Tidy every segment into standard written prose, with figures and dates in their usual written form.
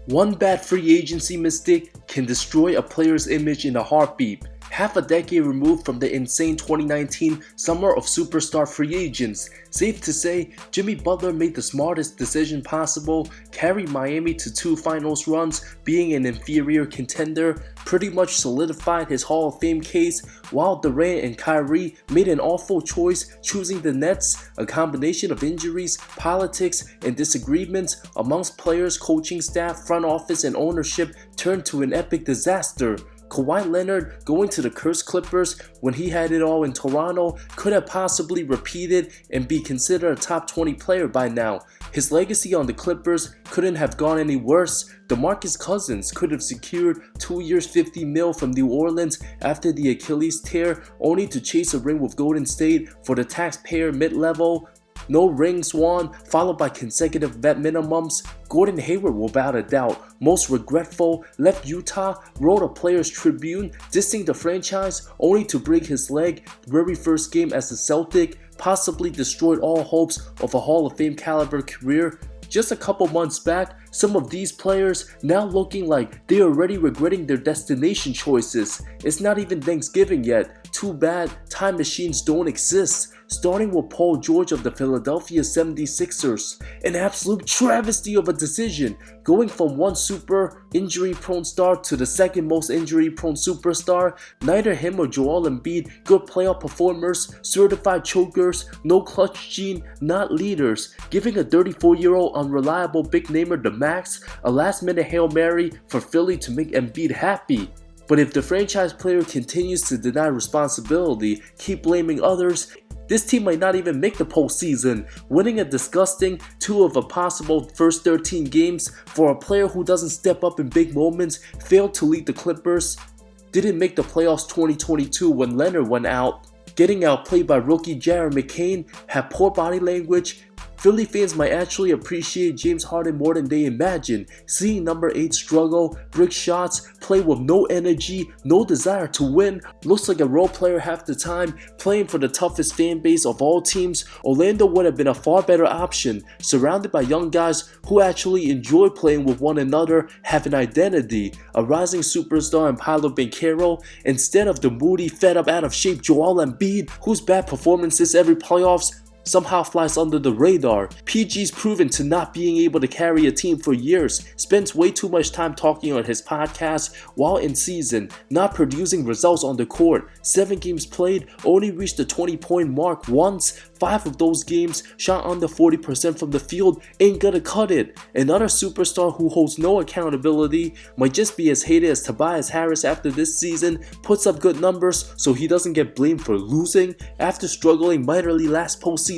One bad free agency mistake can destroy a player's image in a heartbeat. Half a decade removed from the insane 2019 summer of superstar free agents, safe to say, Jimmy Butler made the smartest decision possible, carried Miami to 2 finals runs, being an inferior contender, pretty much solidified his Hall of Fame case, while Durant and Kyrie made an awful choice choosing the Nets, a combination of injuries, politics, and disagreements amongst players, coaching staff, front office, and ownership turned to an epic disaster. Kawhi Leonard going to the cursed Clippers when he had it all in Toronto could have possibly repeated and be considered a top 20 player by now. His legacy on the Clippers couldn't have gone any worse. DeMarcus Cousins could have secured 2 years $50 million from New Orleans after the Achilles tear, only to chase a ring with Golden State for the taxpayer mid-level. No rings won, followed by consecutive vet minimums. Gordon Hayward, without a doubt, most regretful, left Utah, wrote a Players Tribune dissing the franchise only to break his leg the very first game as a Celtic, possibly destroyed all hopes of a Hall of Fame caliber career. Just a couple months back, some of these players now looking like they're already regretting their destination choices. It's not even Thanksgiving yet. Too bad time machines don't exist. Starting with Paul George of the Philadelphia 76ers, an absolute travesty of a decision, going from one super injury-prone star to the second most injury-prone superstar. Neither him or Joel Embiid good playoff performers, certified chokers, no clutch gene, not leaders, giving a 34-year-old unreliable big namer the max, a last-minute Hail Mary for Philly to make Embiid happy. But if the franchise player continues to deny responsibility, keep blaming others, this team might not even make the postseason, winning a disgusting 2 of a possible first 13 games for a player who doesn't step up in big moments, failed to lead the Clippers, didn't make the playoffs 2022 when Leonard went out, getting outplayed by rookie Jared McCain, had poor body language. Philly fans might actually appreciate James Harden more than they imagine, seeing number 8 struggle, brick shots, play with no energy, no desire to win, looks like a role player half the time, playing for the toughest fan base of all teams. Orlando would have been a far better option, surrounded by young guys who actually enjoy playing with one another, have an identity, a rising superstar in Paolo Banchero, instead of the moody, fed up, out of shape Joel Embiid, whose bad performances every playoffs somehow flies under the radar. PG's proven to not being able to carry a team for years, spends way too much time talking on his podcast while in season, not producing results on the court. 7 games played, only reached the 20-point mark once. 5 of those games shot under 40% from the field, ain't gonna cut it. Another superstar who holds no accountability, might just be as hated as Tobias Harris after this season, puts up good numbers so he doesn't get blamed for losing. After struggling mightily last postseason,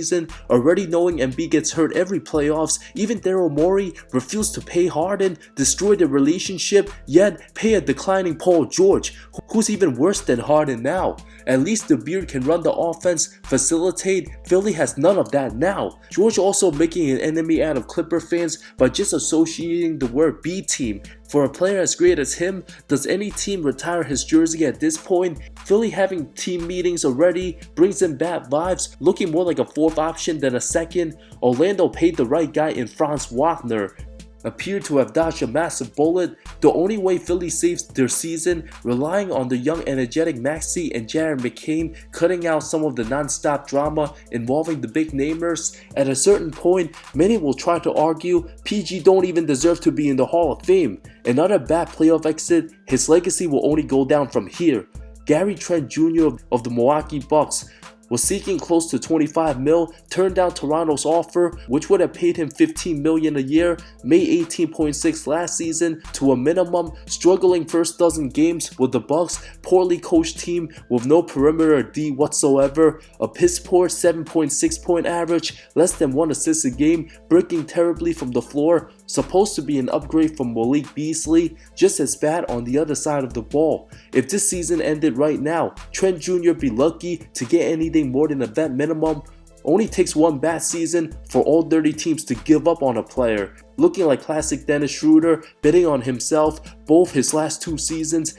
already knowing Embiid gets hurt every playoffs, even Daryl Morey refused to pay Harden, destroy the relationship, yet pay a declining Paul George, who's even worse than Harden now. At least the beard can run the offense, facilitate. Philly has none of that now. George also making an enemy out of Clipper fans by just associating the word B team. For a player as great as him, does any team retire his jersey at this point? Philly having team meetings already brings in bad vibes, looking more like a 4th option than a 2nd. Orlando paid the right guy in Franz Wagner, appeared to have dodged a massive bullet. The only way Philly saves their season, relying on the young energetic Maxey and Jared McCain, cutting out some of the non-stop drama involving the big namers. At a certain point, many will try to argue PG don't even deserve to be in the Hall of Fame. Another bad playoff exit, his legacy will only go down from here. Gary Trent Jr. of the Milwaukee Bucks was seeking close to $25 million, turned down Toronto's offer, which would have paid him $15 million a year, made $18.6 last season to a minimum, struggling first dozen games with the Bucks, poorly coached team with no perimeter D whatsoever, a piss poor 7.6 point average, less than 1 assist a game, breaking terribly from the floor, supposed to be an upgrade from Malik Beasley, just as bad on the other side of the ball. If this season ended right now, Trent Jr. be lucky to get anything more than a vet minimum. Only takes one bad season for all 30 teams to give up on a player. Looking like classic Dennis Schroeder, betting on himself both his last 2 seasons.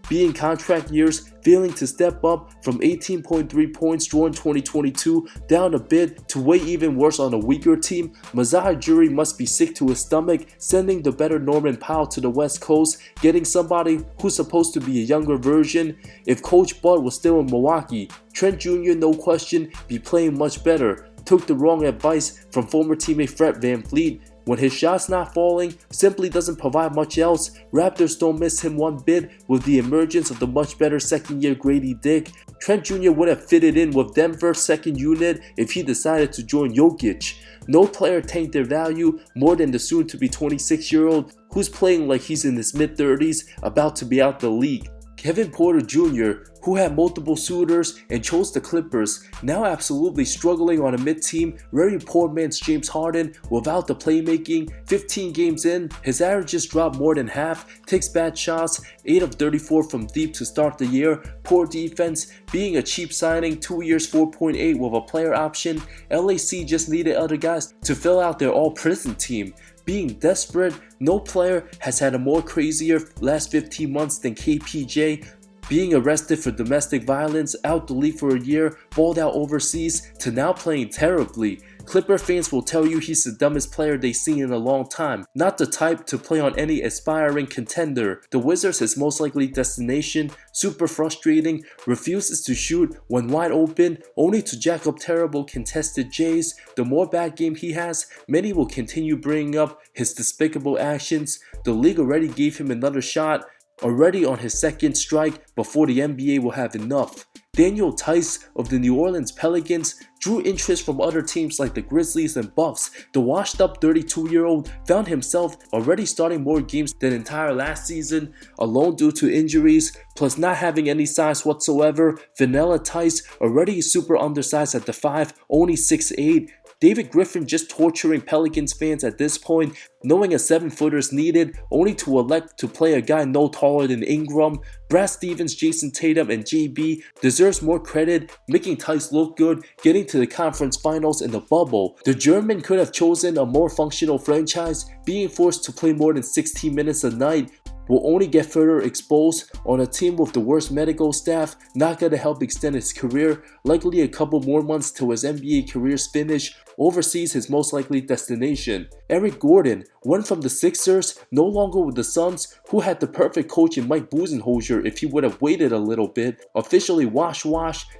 being contract years, failing to step up from 18.3 points drawn 2022 down a bit to way even worse on a weaker team. Masai Ujiri must be sick to his stomach, sending the better Norman Powell to the West Coast, getting somebody who's supposed to be a younger version. If Coach Bud was still in Milwaukee, Trent Jr. no question be playing much better. Took the wrong advice from former teammate Fred VanVleet. When his shot's not falling, simply doesn't provide much else. Raptors don't miss him one bit with the emergence of the much better second-year Grady Dick. Trent Jr. would have fitted in with Denver's second unit if he decided to join Jokic. No player tanked their value more than the soon-to-be 26-year-old who's playing like he's in his mid-30s, about to be out the league. Kevin Porter Jr., who had multiple suitors and chose the Clippers, now absolutely struggling on a mid-team, very poor man's James Harden without the playmaking. 15 games in, his averages dropped more than half, takes bad shots, 8 of 34 from deep to start the year, poor defense, being a cheap signing, 2 years 4.8 with a player option. LAC just needed other guys to fill out their all-prison team. Being desperate, no player has had a more crazier last 15 months than KPJ. Being arrested for domestic violence, out the league for a year, balled out overseas, to now playing terribly. Clipper fans will tell you he's the dumbest player they've seen in a long time, not the type to play on any aspiring contender. The Wizards his most likely destination, super frustrating, refuses to shoot when wide open, only to jack up terrible contested J's. The more bad game he has, many will continue bringing up his despicable actions. The league already gave him another shot, already on his second strike, before the NBA will have enough. Daniel Theis of the New Orleans Pelicans drew interest from other teams like the Grizzlies and Bucks. The washed-up 32-year-old found himself already starting more games than entire last season, alone due to injuries, plus not having any size whatsoever. Vanilla Theis already super undersized at the 5, only 6'8". David Griffin just torturing Pelicans fans at this point, knowing a 7-footer is needed, only to elect to play a guy no taller than Ingram. Brad Stevens, Jason Tatum, and JB deserves more credit, making Theis look good, getting to the conference finals in the bubble. The German could have chosen a more functional franchise. Being forced to play more than 16 minutes a night will only get further exposed on a team with the worst medical staff, not gonna help extend his career, likely a couple more months till his NBA career's finish. Overseas his most likely destination. Eric Gordon went from the Sixers, no longer with the Suns, who had the perfect coach in Mike Budenholzer if he would have waited a little bit. Officially wash.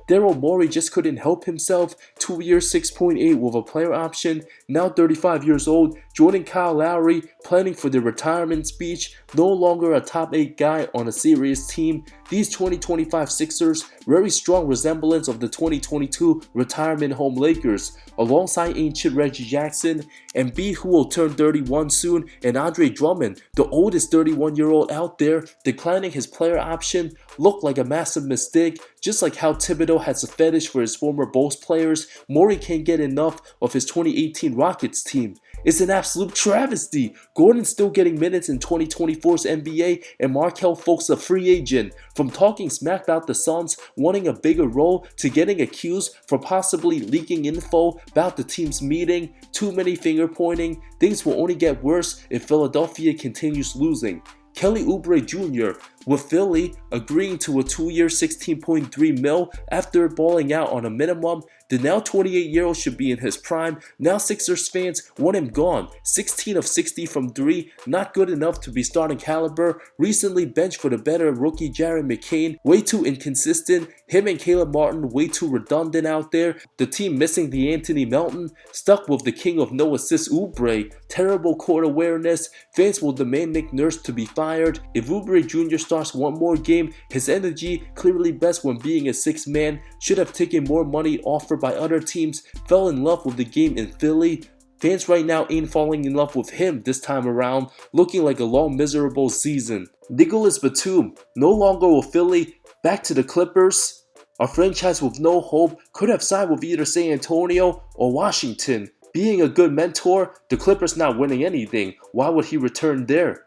Daryl Morey just couldn't help himself. 2 years 6.8 with a player option, now 35 years old. Jordan Kyle Lowry planning for the retirement speech, no longer a top 8 guy on a serious team. These 2025 Sixers, very strong resemblance of the 2022 retirement home Lakers, alongside ancient Reggie Jackson, Embiid who will turn 31 soon, and Andre Drummond, the oldest 31-year-old out there, declining his player option, looked like a massive mistake. Just like how Thibodeau has a fetish for his former Bulls players, Morey can't get enough of his 2018 Rockets team. It's an absolute travesty. Gordon's still getting minutes in 2024's NBA, and Markelle Fultz a free agent. From talking smack about the Suns wanting a bigger role to getting accused for possibly leaking info about the team's meeting, too many finger pointing, things will only get worse if Philadelphia continues losing. Kelly Oubre Jr. with Philly agreeing to a 2-year $16.3 million after balling out on a minimum. The now 28-year-old should be in his prime. Now Sixers fans want him gone. 16 of 60 from 3, not good enough to be starting caliber. Recently benched for the better rookie Jared McCain, way too inconsistent. Him and Caleb Martin way too redundant out there. The team missing the Anthony Melton, stuck with the king of no assists Oubre. Terrible court awareness. Fans will demand Nick Nurse to be fired. If Oubre Jr. starts one more game, his energy, clearly best when being a 6th man, should have taken more money offered by other teams, fell in love with the game in Philly. Fans right now ain't falling in love with him this time around, looking like a long miserable season. Nicholas Batum, no longer with Philly, back to the Clippers. A franchise with no hope, could have signed with either San Antonio or Washington. Being a good mentor, the Clippers not winning anything, why would he return there?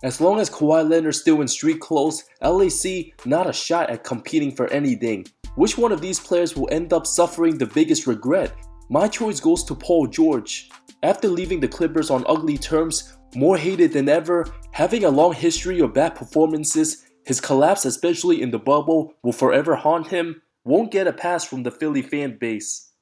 As long as Kawhi Leonard's still in street clothes, LAC not a shot at competing for anything. Which one of these players will end up suffering the biggest regret? My choice goes to Paul George. After leaving the Clippers on ugly terms, more hated than ever, having a long history of bad performances, His collapse, especially in the bubble, will forever haunt him, won't get a pass from the Philly fan base.